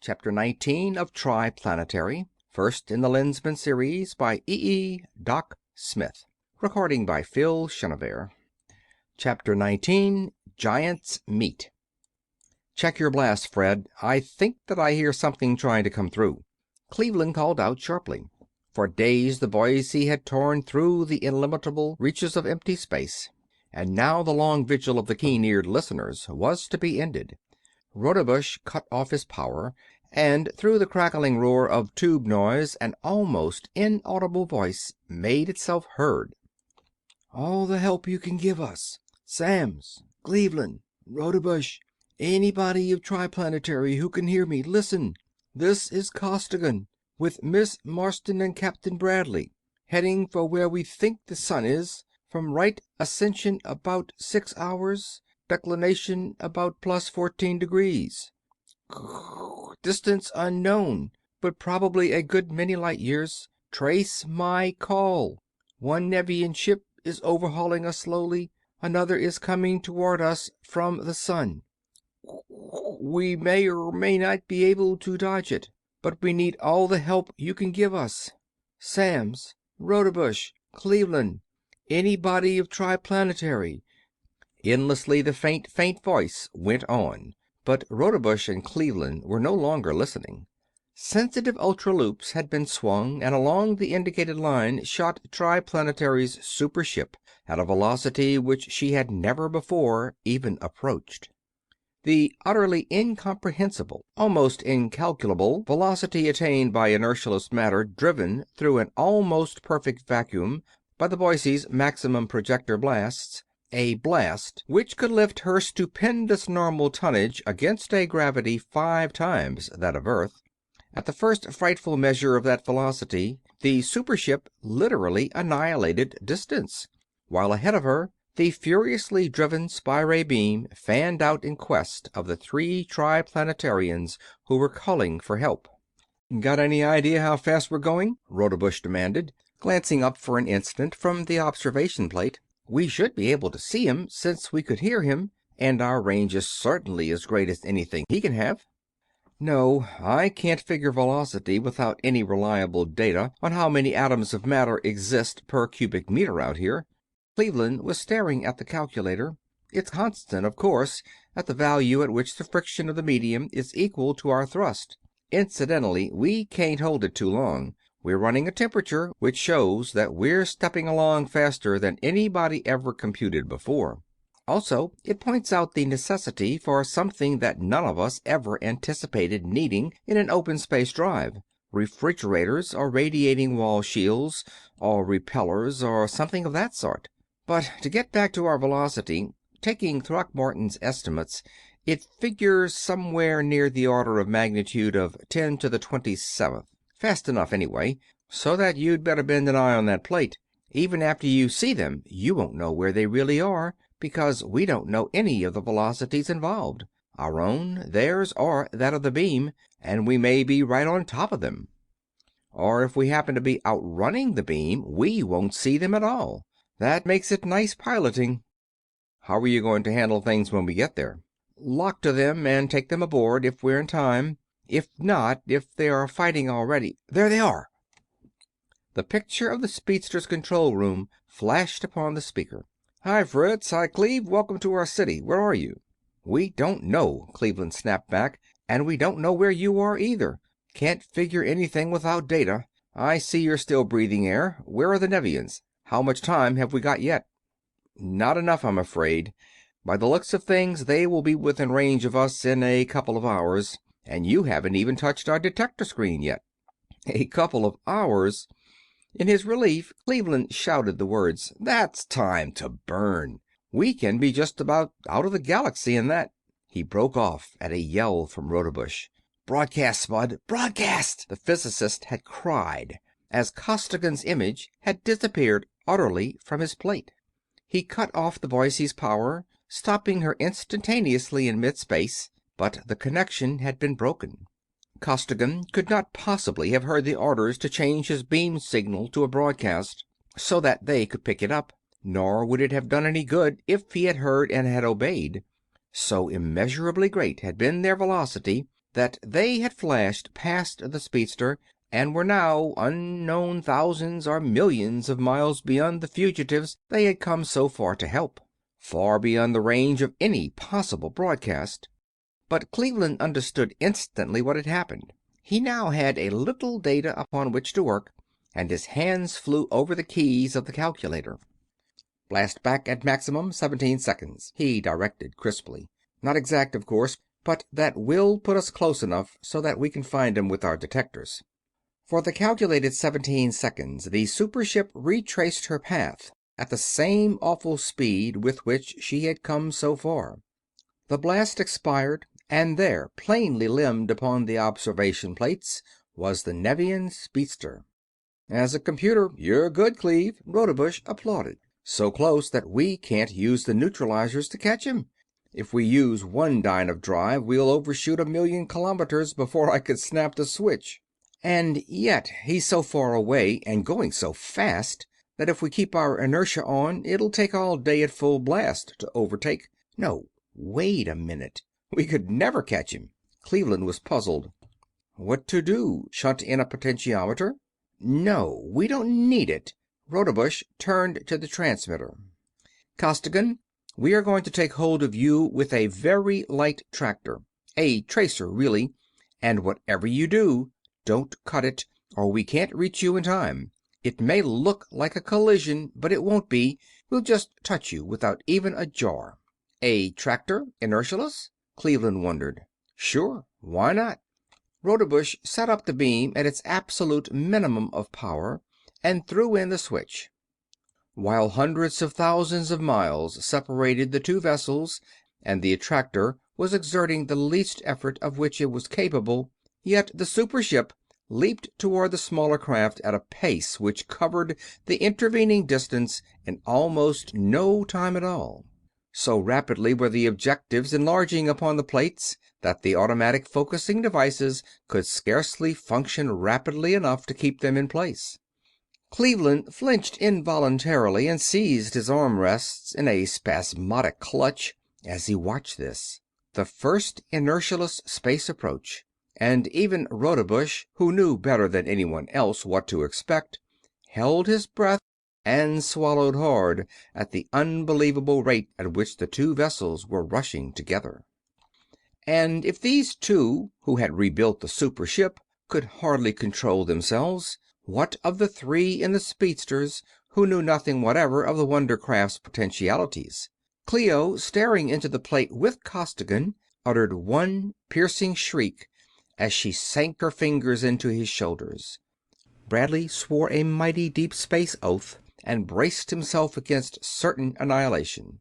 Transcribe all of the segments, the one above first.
Chapter 19 of TriPlanetary, first in the Lensman series by Doc Smith. Recording by Phil Chenevert. Chapter 19, Giants Meet. "Check your blast, Fred. I think that I hear something trying to come through," Cleveland called out sharply. For days the Boise had torn through the illimitable reaches of empty space, and now the long vigil of the keen-eared listeners was to be ended. Rodebush cut off his power, and through the crackling roar of tube noise an almost inaudible voice made itself heard. "All the help you can give us. Samms, Cleveland, Rodebush, anybody of TriPlanetary who can hear me, listen. This is Costigan, with Miss Marston and Captain Bradley, heading for where we think the sun is. From right ascension about 6 hours, declination about plus 14 degrees. Distance unknown, but probably a good many light years. Trace my call. One Nevian ship is overhauling us slowly. Another is coming toward us from the sun. We may or may not be able to dodge it, but we need all the help you can give us. Samms, Rodebush, Cleveland, anybody of TriPlanetary." Endlessly the faint voice went on, but Rodebush and Cleveland were no longer listening. Sensitive ultraloops had been swung, and along the indicated line shot TriPlanetary's super ship at a velocity which she had never before even approached. The utterly incomprehensible, almost incalculable, velocity attained by inertialess matter driven through an almost perfect vacuum by the Boise's maximum projector blasts, a blast which could lift her stupendous normal tonnage against a gravity 5 times that of Earth. At the first frightful measure of that velocity, the super ship literally annihilated distance, while ahead of her the furiously driven spy ray beam fanned out in quest of the 3 TriPlanetarians who were calling for help. "Got any idea how fast we're going?" Rodebush demanded, glancing up for an instant from the observation plate. "We should be able to see him, since we could hear him, and our range is certainly as great as anything he can have." "No, I can't figure velocity without any reliable data on how many atoms of matter exist per cubic meter out here." Cleveland was staring at the calculator. "It's constant, of course, at the value at which the friction of the medium is equal to our thrust. Incidentally, we can't hold it too long. We're running a temperature which shows that we're stepping along faster than anybody ever computed before. Also, it points out the necessity for something that none of us ever anticipated needing in an open space drive. Refrigerators, or radiating wall shields, or repellers, or something of that sort. But to get back to our velocity, taking Throckmorton's estimates, it figures somewhere near the order of magnitude of 10 to the 27th. Fast enough, anyway, so that you'd better bend an eye on that plate. Even after you see them, you won't know where they really are, because we don't know any of the velocities involved, our own, theirs, or that of the beam, and we may be right on top of them. Or if we happen to be outrunning the beam, we won't see them at all. That makes it nice piloting." "How are you going to handle things when we get there?" "Lock to them and take them aboard if we're in time. If not, if they are fighting already. There they are!" The picture of the speedster's control room flashed upon the speaker. "Hi, Fritz. Hi, Cleve. Welcome to our city. Where are you?" "We don't know," Cleveland snapped back. "And we don't know where you are, either. Can't figure anything without data. I see you're still breathing air. Where are the Nevians? How much time have we got yet?" "Not enough, I'm afraid. By the looks of things, they will be within range of us in a couple of hours. And you haven't even touched our detector screen yet." "A couple of hours?" In his relief, Cleveland shouted the words, "That's time to burn. We can be just about out of the galaxy in that." He broke off at a yell from Rodebush. "Broadcast, Spud! Broadcast!" the physicist had cried, as Costigan's image had disappeared utterly from his plate. He cut off the Boise's power, stopping her instantaneously in mid-space, but the connection had been broken. Costigan could not possibly have heard the orders to change his beam signal to a broadcast so that they could pick it up, nor would it have done any good if he had heard and had obeyed. So immeasurably great had been their velocity that they had flashed past the speedster and were now unknown thousands or millions of miles beyond the fugitives they had come so far to help, far beyond the range of any possible broadcast. But Cleveland understood instantly what had happened. He now had a little data upon which to work, and his hands flew over the keys of the calculator. "Blast back at maximum 17 seconds," he directed crisply. "Not exact, of course, but that will put us close enough so that we can find 'em with our detectors." For the calculated 17 seconds, the super ship retraced her path at the same awful speed with which she had come so far. The blast expired, and there, plainly limned upon the observation plates, was the Nevian speedster. "As a computer, you're good, Cleve," Rodebush applauded. "So close that we can't use the neutralizers to catch him. If we use one dyne of drive, we'll overshoot 1,000,000 kilometers before I could snap the switch. And yet he's so far away and going so fast that if we keep our inertia on, it'll take all day at full blast to overtake. No, wait a minute. We could never catch him." Cleveland was puzzled. "What to do? Shunt in a potentiometer?" "No, we don't need it." Rodebush turned to the transmitter. "Costigan, we are going to take hold of you with a very light tractor. A tracer, really. And whatever you do, don't cut it, or we can't reach you in time. It may look like a collision, but it won't be. We'll just touch you without even a jar." "A tractor? Inertialess?" Cleveland wondered. "Sure. Why not?" Rodebush set up the beam at its absolute minimum of power and threw in the switch. While hundreds of thousands of miles separated the two vessels and the attractor was exerting the least effort of which it was capable, yet the super ship leaped toward the smaller craft at a pace which covered the intervening distance in almost no time at all. So rapidly were the objectives enlarging upon the plates that the automatic focusing devices could scarcely function rapidly enough to keep them in place. Cleveland flinched involuntarily and seized his arm rests in a spasmodic clutch as he watched this. The first inertialess space approach, and even Rodebush, who knew better than anyone else what to expect, held his breath and swallowed hard at the unbelievable rate at which the two vessels were rushing together. And if these two, who had rebuilt the super ship, could hardly control themselves, what of the three in the speedsters who knew nothing whatever of the wonder craft's potentialities? Clio, staring into the plate with Costigan, uttered one piercing shriek as she sank her fingers into his shoulders. Bradley swore a mighty deep space oath and braced himself against certain annihilation.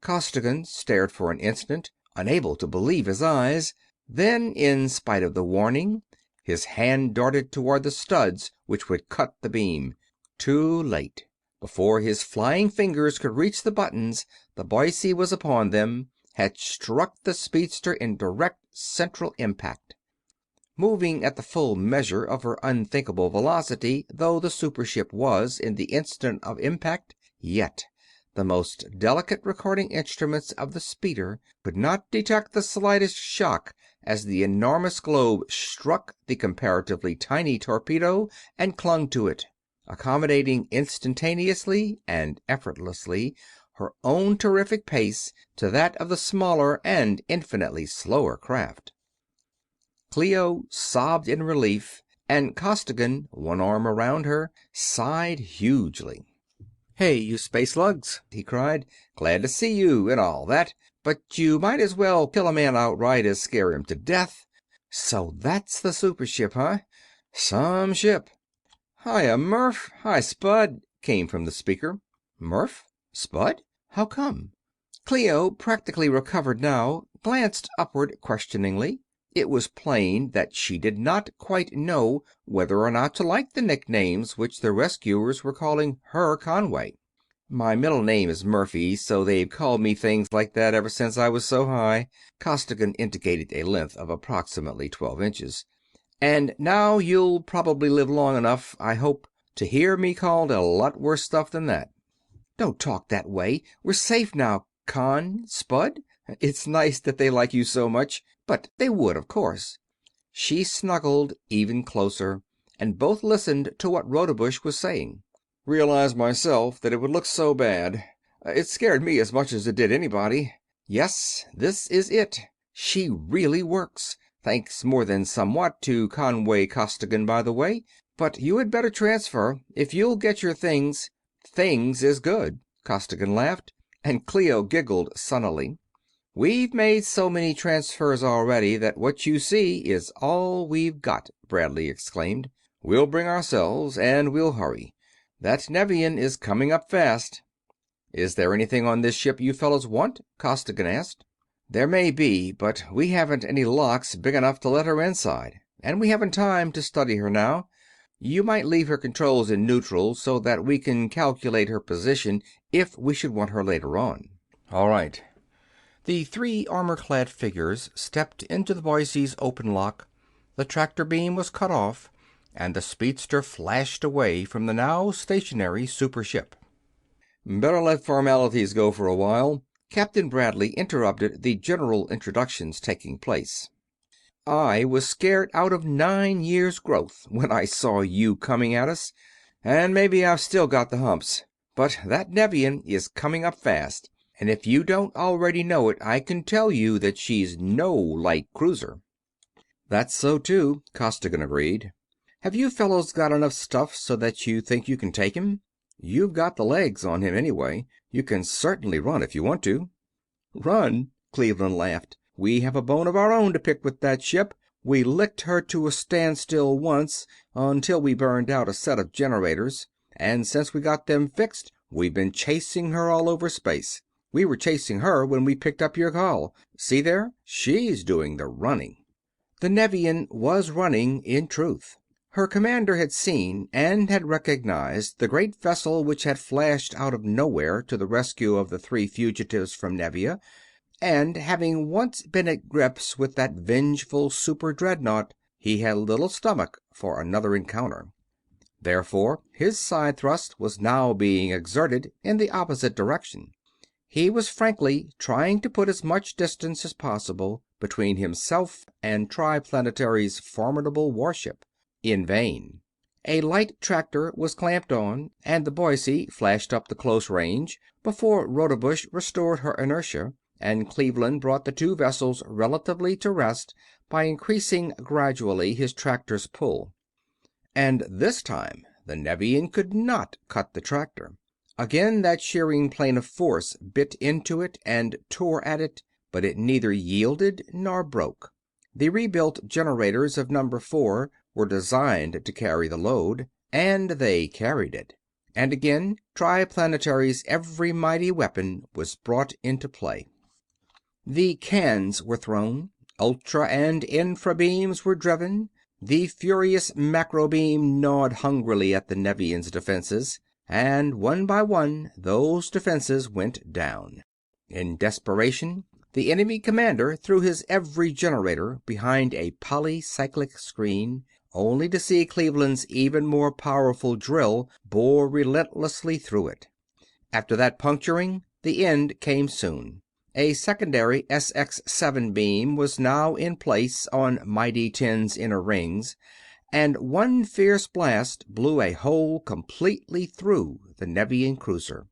Costigan stared for an instant, unable to believe his eyes. Then, in spite of the warning, his hand darted toward the studs which would cut the beam. Too late. Before his flying fingers could reach the buttons, the Boise was upon them, had struck the speedster in direct central impact. Moving at the full measure of her unthinkable velocity though the super ship was in the instant of impact, yet the most delicate recording instruments of the speeder could not detect the slightest shock as the enormous globe struck the comparatively tiny torpedo and clung to it, accommodating instantaneously and effortlessly her own terrific pace to that of the smaller and infinitely slower craft. Clio sobbed in relief, and Costigan, one arm around her, sighed hugely. "Hey, you space lugs," he cried. "Glad to see you and all that, but you might as well kill a man outright as scare him to death. So that's the super ship, huh? Some ship." "Hiya, Murph. Hi, Spud," came from the speaker. "Murph? Spud? How come?" Clio, practically recovered now, glanced upward questioningly. It was plain that she did not quite know whether or not to like the nicknames which the rescuers were calling her Conway. "My middle name is Murphy, so they've called me things like that ever since I was so high." Costigan indicated a length of approximately 12 inches. "And now you'll probably live long enough, I hope, to hear me called a lot worse stuff than that." "Don't talk that way. We're safe now, Spud. It's nice that they like you so much, but they would, of course. She snuggled even closer, and both listened to what Rodebush was saying. "Realized myself that it would look so bad. It scared me as much as it did anybody. Yes, this is it. She really works. Thanks more than somewhat to Conway Costigan, by the way. But you had better transfer. If you'll get your things." "Things is good," Costigan laughed, and Clio giggled sunnily. "We've made so many transfers already that what you see is all we've got," Bradley exclaimed. "We'll bring ourselves, and we'll hurry. That Nevian is coming up fast." "Is there anything on this ship you fellows want?" Costigan asked. "There may be, but we haven't any locks big enough to let her inside. And we haven't time to study her now. You might leave her controls in neutral so that we can calculate her position if we should want her later on." "All right." The three armor-clad figures stepped into the Boise's open lock. The tractor beam was cut off, and the speedster flashed away from the now stationary super ship. "Better let formalities go for a while," Captain Bradley interrupted the general introductions taking place. "I was scared out of 9 years' growth when I saw you coming at us, and maybe I've still got the humps. But that Nevian is coming up fast, and if you don't already know it, I can tell you that she's no light cruiser." "That's so, too," Costigan agreed. "Have you fellows got enough stuff so that you think you can take him? You've got the legs on him, anyway. You can certainly run if you want to." "Run?" Cleveland laughed. "We have a bone of our own to pick with that ship. We licked her to a standstill once, until we burned out a set of generators. And since we got them fixed, we've been chasing her all over space. We were chasing her when we picked up your call. See there? She's doing the running." The Nevian was running, in truth. Her commander had seen and had recognized the great vessel which had flashed out of nowhere to the rescue of the three fugitives from Nevia, and having once been at grips with that vengeful super dreadnought, he had little stomach for another encounter. Therefore, his side thrust was now being exerted in the opposite direction. He was frankly trying to put as much distance as possible between himself and TriPlanetary's formidable warship. In vain. A light tractor was clamped on, and the Boise flashed up the close range before Rodebush restored her inertia, and Cleveland brought the two vessels relatively to rest by increasing gradually his tractor's pull. And this time the Nevian could not cut the tractor. Again that shearing plane of force bit into it and tore at it, but it neither yielded nor broke. The rebuilt generators of number 4 were designed to carry the load, and they carried it. And again TriPlanetary's every mighty weapon was brought into play. The cans were thrown, ultra and infra beams were driven, the furious macro beam gnawed hungrily at the Nevians' defenses, and one by one those defenses went down. In desperation, the enemy commander threw his every generator behind a polycyclic screen, only to see Cleveland's even more powerful drill bore relentlessly through it. After that puncturing, the end came soon. A secondary SX-7 beam was now in place on Mighty 10's inner rings, and one fierce blast blew a hole completely through the Nevian cruiser.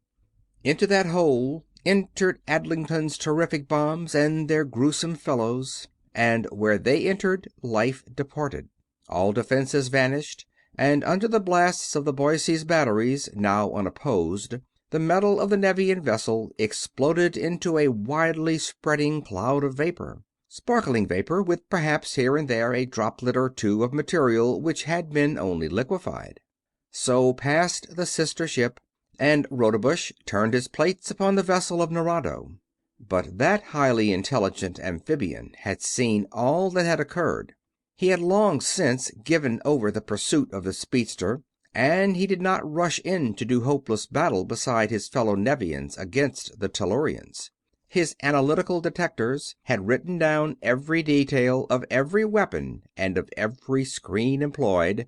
Into that hole entered Adlington's terrific bombs and their gruesome fellows, and where they entered, life departed. All defenses vanished, and under the blasts of the Boise's batteries, now unopposed, the metal of the Nevian vessel exploded into a widely spreading cloud of vapor. Sparkling vapor, with perhaps here and there a droplet or two of material which had been only liquefied. So passed the sister ship, and Rodebush turned his plates upon the vessel of Nerado. But that highly intelligent amphibian had seen all that had occurred. He had long since given over the pursuit of the speedster, and he did not rush in to do hopeless battle beside his fellow Nevians against the Tellurians. His analytical detectors had written down every detail of every weapon and of every screen employed,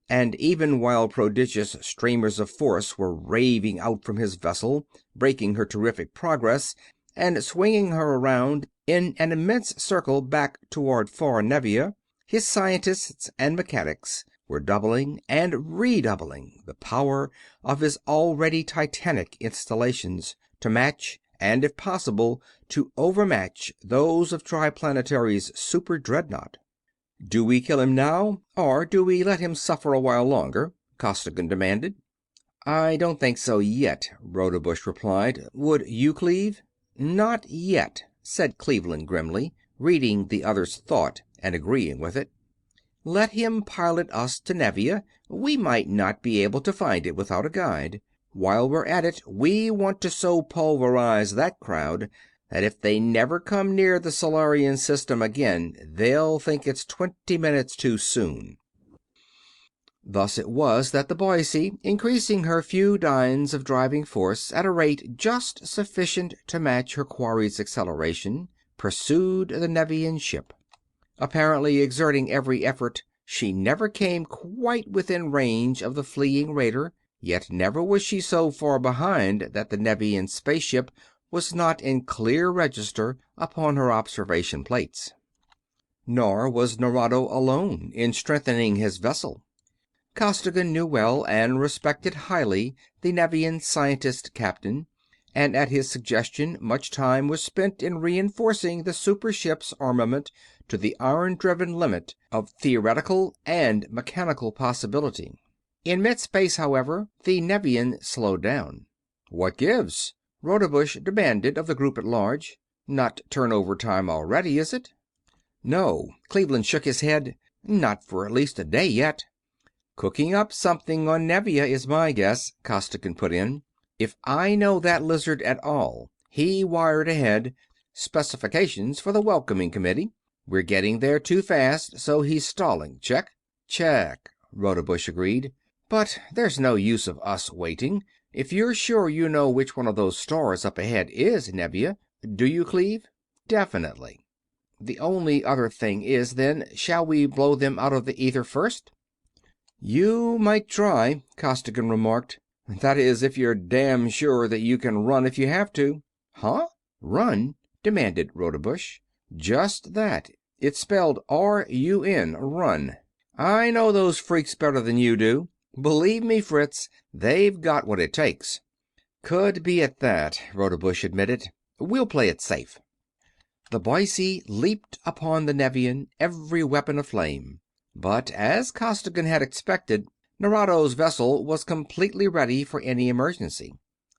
and even while prodigious streamers of force were raving out from his vessel, braking her terrific progress and swinging her around in an immense circle back toward far Nevia, His scientists and mechanics were doubling and redoubling the power of his already titanic installations to match, and if possible to overmatch, those of TriPlanetary's super dreadnought. "Do we kill him now, or do we let him suffer a while longer?" Costigan demanded. "I don't think so yet," Rodebush replied. "Would you, Cleve?" "Not yet," said Cleveland grimly, reading the other's thought and agreeing with it. "Let him pilot us to Nevia. We might not be able to find it without a guide. While we're at it, we want to so pulverize that crowd that if they never come near the Solarian system again, they'll think it's 20 minutes too soon." Thus it was that the Boise, increasing her few dynes of driving force at a rate just sufficient to match her quarry's acceleration, pursued the Nevian ship. Apparently exerting every effort, she never came quite within range of the fleeing raider, yet never was she so far behind that the Nevian spaceship was not in clear register upon her observation plates. Nor was Nerado alone in strengthening his vessel. Costigan knew well and respected highly the Nevian scientist captain, and at his suggestion much time was spent in reinforcing the super ship's armament to the iron-driven limit of theoretical and mechanical possibility. In mid-space, however, the Nevian slowed down. "What gives?" Rodebush demanded of the group at large. "Not turnover time already, is it?" "No." Cleveland shook his head. "Not for at least a day yet." "Cooking up something on Nevia is my guess," Costigan put in. "If I know that lizard at all, he wired ahead specifications for the welcoming committee. We're getting there too fast, so he's stalling. Check?" "Check," Rodebush agreed. "But there's no use of us waiting. If you're sure you know which one of those stars up ahead is Nevia, do you, Cleve?" "Definitely." "The only other thing is, then, shall we blow them out of the ether first?" "You might try," Costigan remarked. "That is, if you're damn sure that you can run if you have to." "Huh? Run?" demanded Rodebush. "Just that. It's spelled R-U-N, run. I know those freaks better than you do. Believe me, Fritz, they've got what it takes." "Could be at that," Rodebush admitted. "We'll play it safe." The Boise leaped upon the Nevian, every weapon aflame. But, as Costigan had expected, Nerado's vessel was completely ready for any emergency.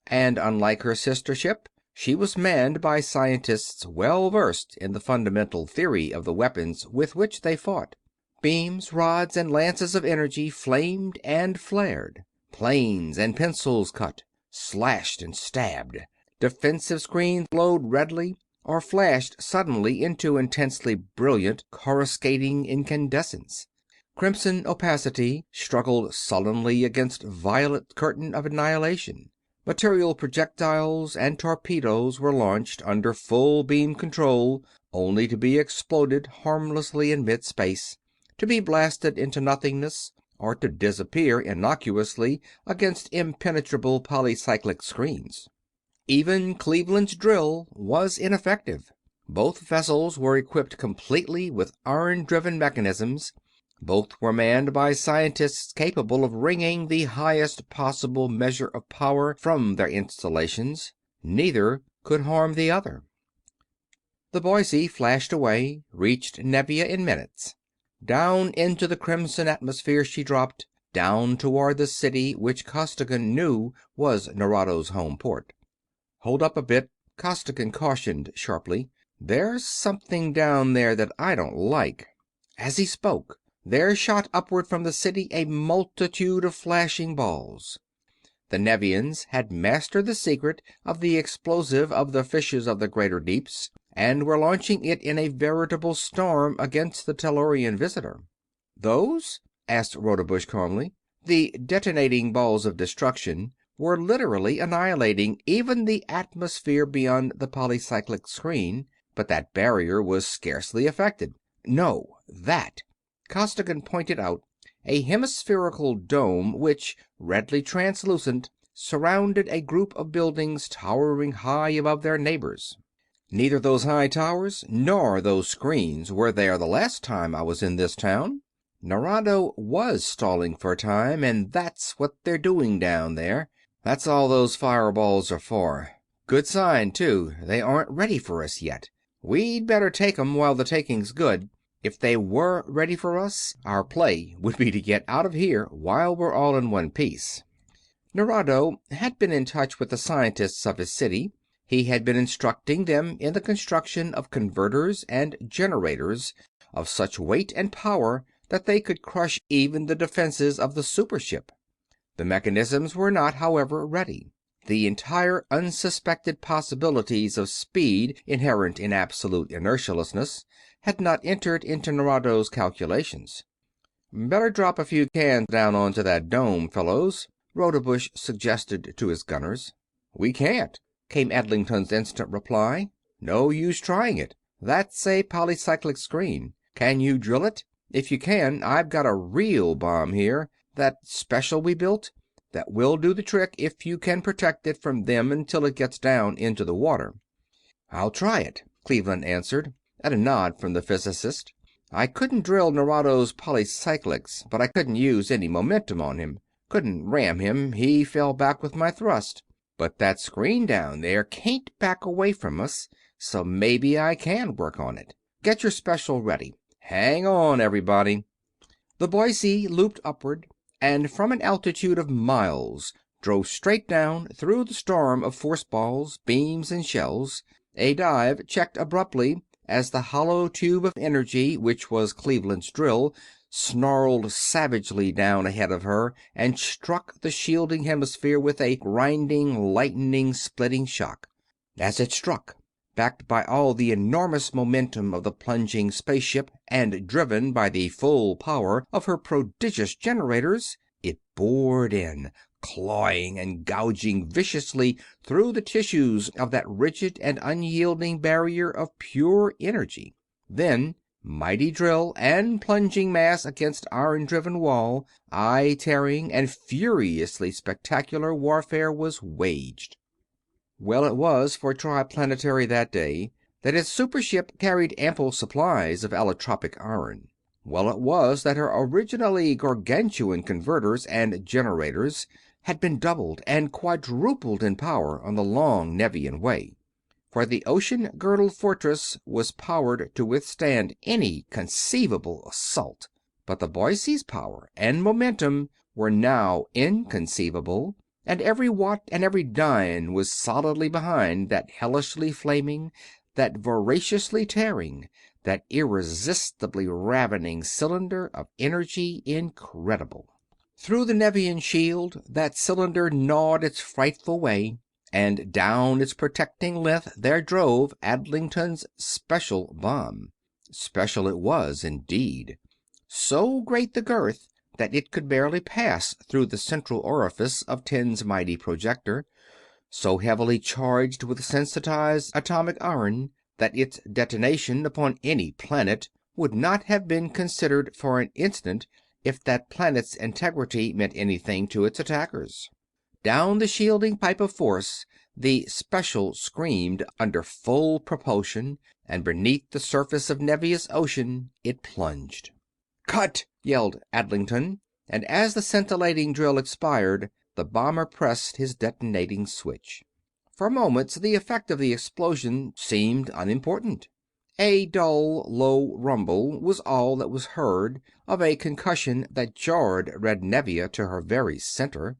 And unlike her sister ship, she was manned by scientists well versed in the fundamental theory of the weapons with which they fought. Beams, rods, and lances of energy flamed and flared. Planes and pencils cut, slashed and stabbed. Defensive screens glowed redly, or flashed suddenly into intensely brilliant coruscating incandescence. Crimson opacity struggled sullenly against violet curtain of annihilation. Material projectiles and torpedoes were launched under full beam control, only to be exploded harmlessly in mid-space, to be blasted into nothingness, or to disappear innocuously against impenetrable polycyclic screens. Even Cleveland's drill was ineffective. Both vessels were equipped completely with iron-driven mechanisms. Both were manned by scientists capable of wringing the highest possible measure of power from their installations. Neither could harm the other. The Boise flashed away, reached Nevia in minutes. Down into the crimson atmosphere she dropped, down toward the city which Costigan knew was Nerado's home port. "Hold up a bit," Costigan cautioned sharply. "There's something down there that I don't like." As he spoke, there shot upward from the city a multitude of flashing balls. The Nevians had mastered the secret of the explosive of the fishes of the greater deeps, and were launching it in a veritable storm against the Tellurian visitor. "Those?" asked Rodebush calmly. The detonating balls of destruction were literally annihilating even the atmosphere beyond the polycyclic screen, but that barrier was scarcely affected. "No, that." Costigan pointed out a hemispherical dome which, redly translucent, surrounded a group of buildings towering high above their neighbors. Neither those high towers nor those screens were there the last time I was in this town. Nerado was stalling for time, and that's what they're doing down there. That's all those fireballs are for. Good sign, too. They aren't ready for us yet. We'd better take 'em while the taking's good. If they were ready for us, our play would be to get out of here while we're all in one piece. Nerado had been in touch with the scientists of his city. He had been instructing them in the construction of converters and generators of such weight and power that they could crush even the defenses of the super ship. The mechanisms were not, however, ready. The entire unsuspected possibilities of speed inherent in absolute inertialessness had not entered into Nerado's calculations. "Better drop a few cans down onto that dome, fellows," Rodebush suggested to his gunners. "We can't," came Adlington's instant reply. "No use trying it. That's a polycyclic screen. Can you drill it? If you can, I've got a real bomb here, that special we built, that will do the trick if you can protect it from them until it gets down into the water." "I'll try it," Cleveland answered, at a nod from the physicist. "I couldn't drill Nerado's polycyclics, but I couldn't use any momentum on him. Couldn't ram him, he fell back with my thrust. But that screen down there can't back away from us, so maybe I can work on it. Get your special ready. Hang on, everybody." The Boise looped upward, and from an altitude of miles drove straight down through the storm of force balls, beams, and shells. A dive checked abruptly as the hollow tube of energy, which was Cleveland's drill, snarled savagely down ahead of her and struck the shielding hemisphere with a grinding, lightning-splitting shock. As it struck, backed by all the enormous momentum of the plunging spaceship and driven by the full power of her prodigious generators, it bored in, clawing and gouging viciously through the tissues of that rigid and unyielding barrier of pure energy. Then, mighty drill and plunging mass against iron-driven wall, eye-tearing and furiously spectacular warfare was waged. Well it was for TriPlanetary that day that its super ship carried ample supplies of allotropic iron. Well it was that her originally gargantuan converters and generators had been doubled and quadrupled in power on the long Nevian way. For the ocean-girdled fortress was powered to withstand any conceivable assault. But the Boise's power and momentum were now inconceivable, and every watt and every dyne was solidly behind that hellishly flaming, that voraciously tearing, that irresistibly ravening cylinder of energy incredible. Through the Nevian shield that cylinder gnawed its frightful way, and down its protecting length there drove Adlington's special bomb. Special it was, indeed. So great the girth that it could barely pass through the central orifice of Ten's mighty projector, so heavily charged with sensitized atomic iron that its detonation upon any planet would not have been considered for an instant if that planet's integrity meant anything to its attackers. Down the shielding pipe of force the special screamed under full propulsion, and beneath the surface of Nevious ocean it plunged. "Cut!" yelled Adlington, and as the scintillating drill expired, the bomber pressed his detonating switch. For moments the effect of the explosion seemed unimportant. A dull, low rumble was all that was heard of a concussion that jarred Red Nevia to her very center.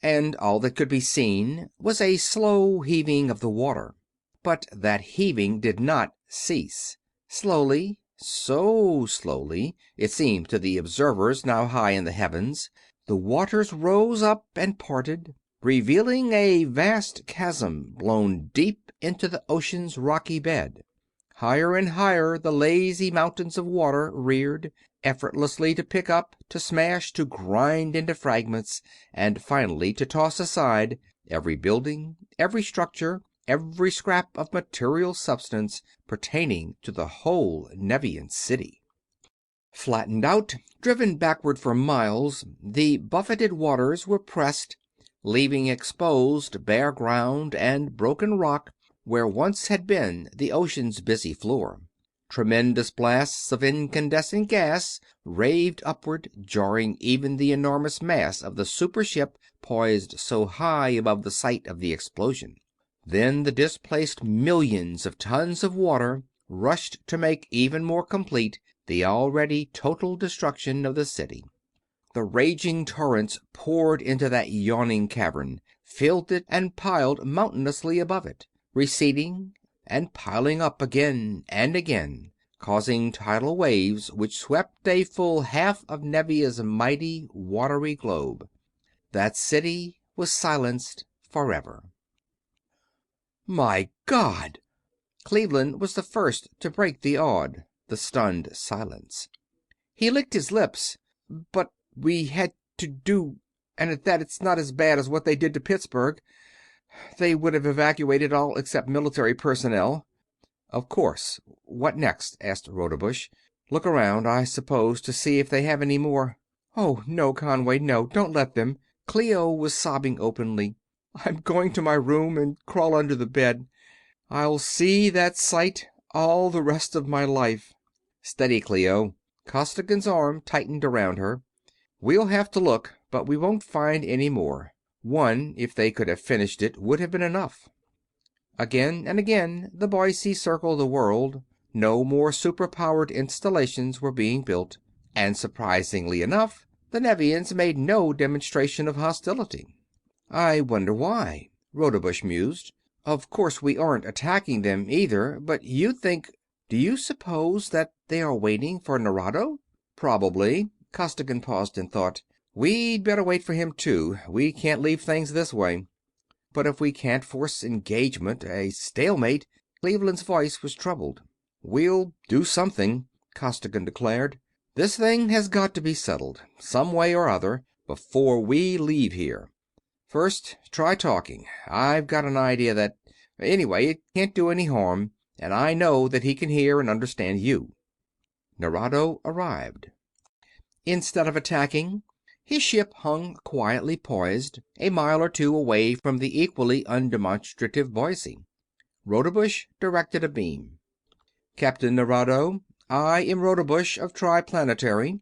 And all that could be seen was a slow heaving of the water. But that heaving did not cease. Slowly, so slowly, it seemed to the observers now high in the heavens, the waters rose up and parted, revealing a vast chasm blown deep into the ocean's rocky bed. Higher and higher the lazy mountains of water reared, effortlessly to pick up, to smash, to grind into fragments, and finally to toss aside every building, every structure, every scrap of material substance pertaining to the whole Nevian city. Flattened out, driven backward for miles, the buffeted waters were pressed, leaving exposed bare ground and broken rock where once had been the ocean's busy floor. Tremendous blasts of incandescent gas raved upward, jarring even the enormous mass of the super ship poised so high above the site of the explosion. Then the displaced millions of tons of water rushed to make even more complete the already total destruction of the city. The raging torrents poured into that yawning cavern, filled it, and piled mountainously above it, receding and piling up again and again, causing tidal waves which swept a full half of Nevia's mighty watery globe. That city was silenced forever. My God! Cleveland was the first to break the awed, the stunned silence. He licked his lips. But we had to do, and at that it's not as bad as what they did to Pittsburgh. They would have evacuated all except military personnel. Of course. What next? Asked Rodebush. Look around, I suppose, to see if they have any more. Oh, no, Conway, no, don't let them. Clio was sobbing openly. I'm going to my room and crawl under the bed. I'll see that sight all the rest of my life. Steady, Clio. Costigan's arm tightened around her. We'll have to look, but we won't find any more. One, if they could have finished it, would have been enough. Again and again the Boise circled the world. No more super-powered installations were being built, and surprisingly enough, the Nevians made no demonstration of hostility. I wonder why, Rodebush mused. Of course we aren't attacking them either, but you think... Do you suppose that they are waiting for Nerado? Probably. Costigan paused in thought. We'd better wait for him too. We can't leave things this way. But if we can't force engagement, a stalemate... Cleveland's voice was troubled. We'll do something, Costigan declared. This thing has got to be settled, some way or other, before we leave here. First, try talking. I've got an idea that... Anyway, it can't do any harm. And I know that he can hear and understand you. Nerado arrived. Instead of attacking, his ship hung quietly poised, a mile or two away from the equally undemonstrative Boise. Rodebush directed a beam. Captain Nerado, I am Rodebush of TriPlanetary.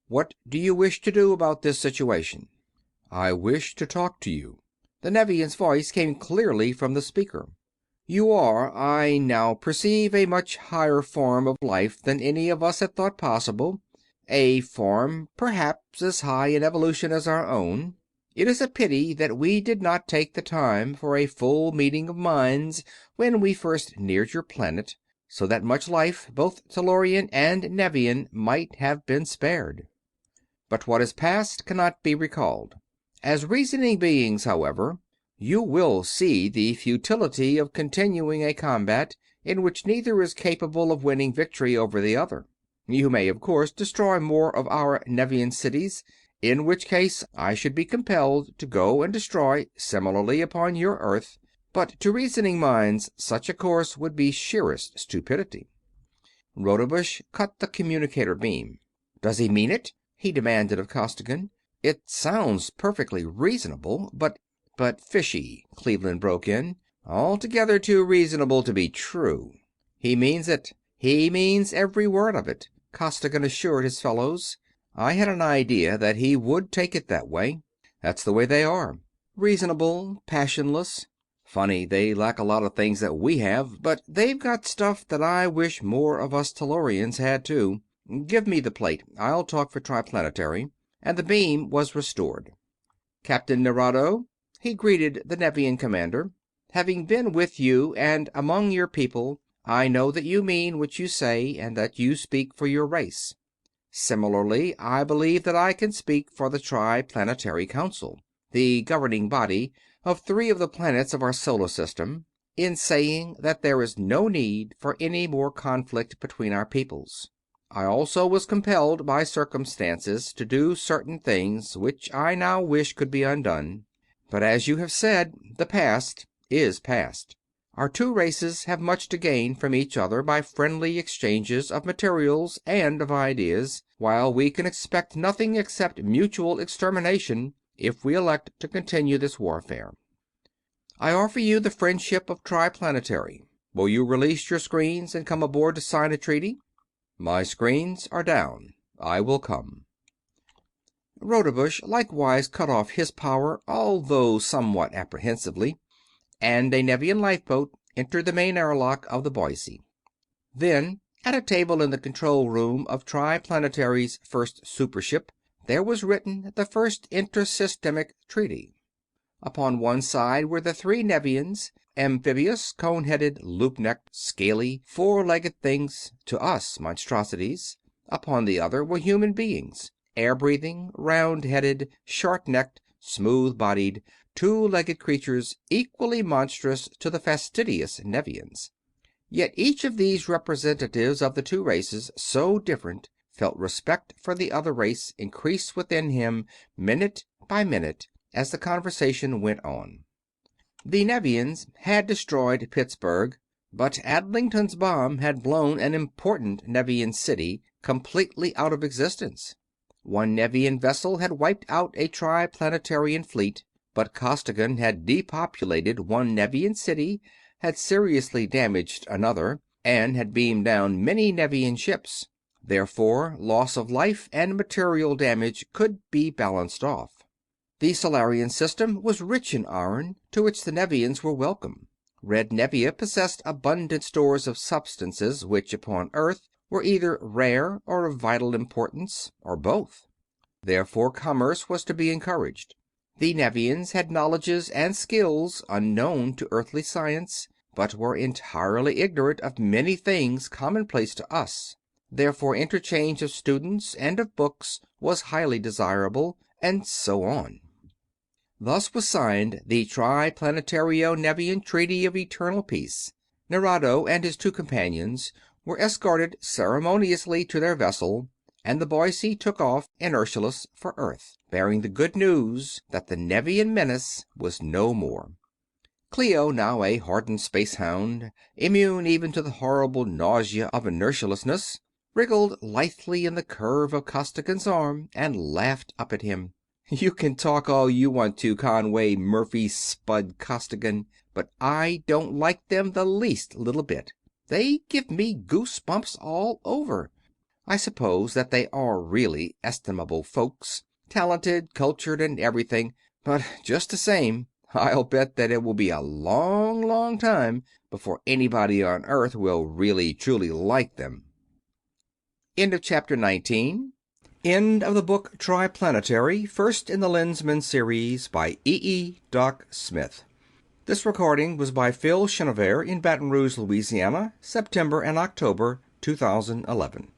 What do you wish to do about this situation? I wish to talk to you. The Nevian's voice came clearly from the speaker. You are, I now perceive, a much higher form of life than any of us had thought possible. A form, perhaps, as high in evolution as our own. It is a pity that we did not take the time for a full meeting of minds when we first neared your planet, so that much life, both Tellurian and Nevian, might have been spared. But what is past cannot be recalled. As reasoning beings, however, you will see the futility of continuing a combat in which neither is capable of winning victory over the other. You may, of course, destroy more of our Nevian cities, in which case I should be compelled to go and destroy similarly upon your Earth, but to reasoning minds such a course would be sheerest stupidity. Rodebush cut the communicator beam. Does he mean it? He demanded of Costigan. It sounds perfectly reasonable, but fishy, Cleveland broke in. Altogether too reasonable to be true. He means it. He means every word of it, Costigan assured his fellows. I had an idea that he would take it that way. That's the way they are. Reasonable, passionless. Funny, they lack a lot of things that we have, but they've got stuff that I wish more of us Tellurians had too. Give me the plate. I'll talk for TriPlanetary. And the beam was restored. Captain Nerado, he greeted the Nevian commander. Having been with you and among your people, I know that you mean what you say and that you speak for your race. Similarly, I believe that I can speak for the TriPlanetary Council, the governing body of 3 of the planets of our solar system, in saying that there is no need for any more conflict between our peoples. I also was compelled by circumstances to do certain things which I now wish could be undone. But as you have said, the past is past. Our 2 races have much to gain from each other by friendly exchanges of materials and of ideas, while we can expect nothing except mutual extermination if we elect to continue this warfare. I offer you the friendship of TriPlanetary. Will you release your screens and come aboard to sign a treaty? My screens are down. I will come. Rodebush likewise cut off his power, although somewhat apprehensively, and a Nevian lifeboat entered the main airlock of the Boise. Then, at a table in the control room of TriPlanetary's first supership, there was written the first intersystemic treaty. Upon one side were the three Nevians, amphibious, cone-headed, loop-necked, scaly, four-legged things, to us monstrosities. Upon the other were human beings, air-breathing, round-headed, short-necked, smooth-bodied, two-legged creatures equally monstrous to the fastidious Nevians. Yet each of these representatives of the two races so different felt respect for the other race increase within him minute by minute as the conversation went on. The Nevians had destroyed Pittsburgh, but Adlington's bomb had blown an important Nevian city completely out of existence. One Nevian vessel had wiped out a TriPlanetarian fleet, but Costigan had depopulated one Nevian city, had seriously damaged another, and had beamed down many Nevian ships. Therefore, loss of life and material damage could be balanced off. The Solarian system was rich in iron, to which the Nevians were welcome. Red Nevia possessed abundant stores of substances which, upon Earth, were either rare or of vital importance, or both. Therefore, commerce was to be encouraged. The Nevians had knowledges and skills unknown to earthly science, but were entirely ignorant of many things commonplace to us. Therefore, interchange of students and of books was highly desirable, and so on. Thus was signed the Triplanetario-Nevian Treaty of Eternal Peace. Nerado and his two companions were escorted ceremoniously to their vessel, and the Boise took off inertialess for Earth, bearing the good news that the Nevian menace was no more. Clio, now a hardened spacehound, immune even to the horrible nausea of inertialessness, wriggled lithely in the curve of Costigan's arm and laughed up at him. "You can talk all you want to, Conway Murphy Spud Costigan, but I don't like them the least little bit. They give me goose bumps all over. I suppose that they are really estimable folks, talented, cultured, and everything, but just the same, I'll bet that it will be a long, long time before anybody on Earth will really, truly like them." End of Chapter 19. End of the book TriPlanetary, first in the Lensman series by Doc Smith. This recording was by Phil Chenevert in Baton Rouge, Louisiana, September and October 2011.